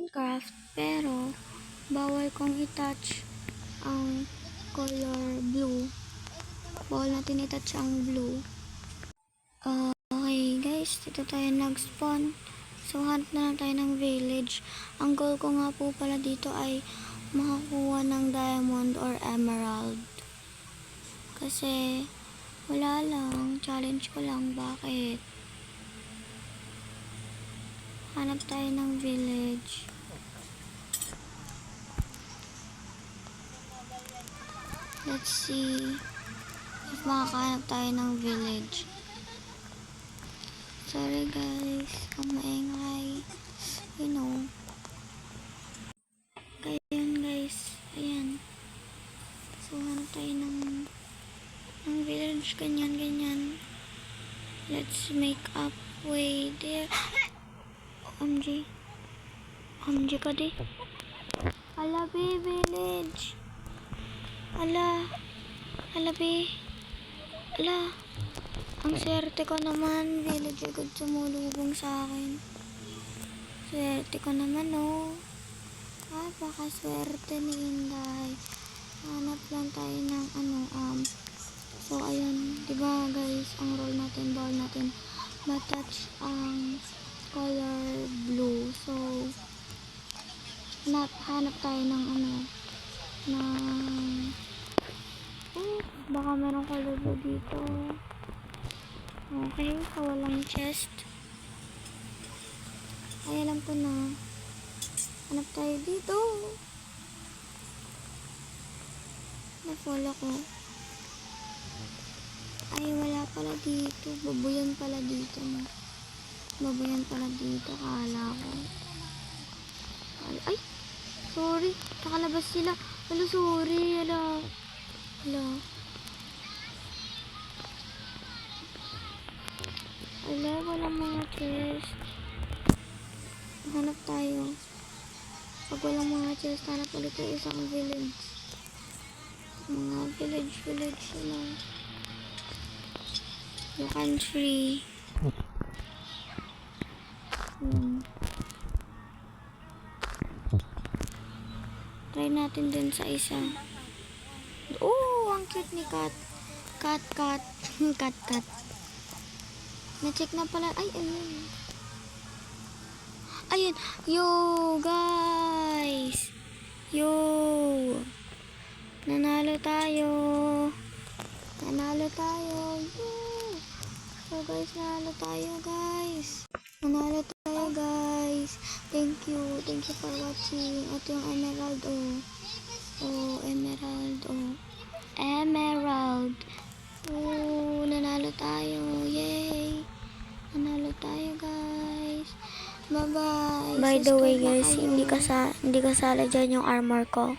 Minecraft, pero bawal kong i-touch ang color blue. Bawal natin i-touch ang blue. Okay guys, dito tayo nag-spawn. So hunt na lang tayo ng village. Ang goal ko nga po pala dito ay makakuha ng diamond or emerald. Kasi wala lang, challenge ko lang. Bakit? Hanap tayo ng village. Let's see if makakahanap tayo ng village. Sorry guys, kung maingay. You know. Ayan guys, ayan. So hanap tayo ng village, ganyan. Let's make up way there. OMG ka di. Ala be, village. Ala be. Ala, ang swerte ko naman, village agad sumulubong sa akin. Swerte ko naman, oh. Baka swerte ni Inday. Hanap lang tayo ng so ayun, diba guys, ang role natin, bawal natin matouch ang color blue. So hanap tayo ng baka merong color blue dito. Okay, walang chest. Ay, alam ko na. Hanap tayo dito. Na-fall ako. Ay, wala pala dito. Babuyan pala dito. Babuyan pala dito. Kala ko. Ay, sorry. Nakalabas sila. Hala, sorry. Hala. Wala, walang mga chest. Hanap tayo. Pag walang mga chest, hanap ulit yung isang village. Mga village sila. Yung country. Try natin dun sa isa. Oh, ang cute ni Cat. Cat. Na-check na pala. Ay, ayun. Ayun. Yo, guys. Yo. Nanalo tayo. Yo. So, guys, nanalo tayo, guys. Thank you for watching. Ito yung emerald, emerald. Nanalo tayo. Yay. Nanalo tayo, guys. Bye-bye. By the way guys, hindi kasala dyan yung armor ko.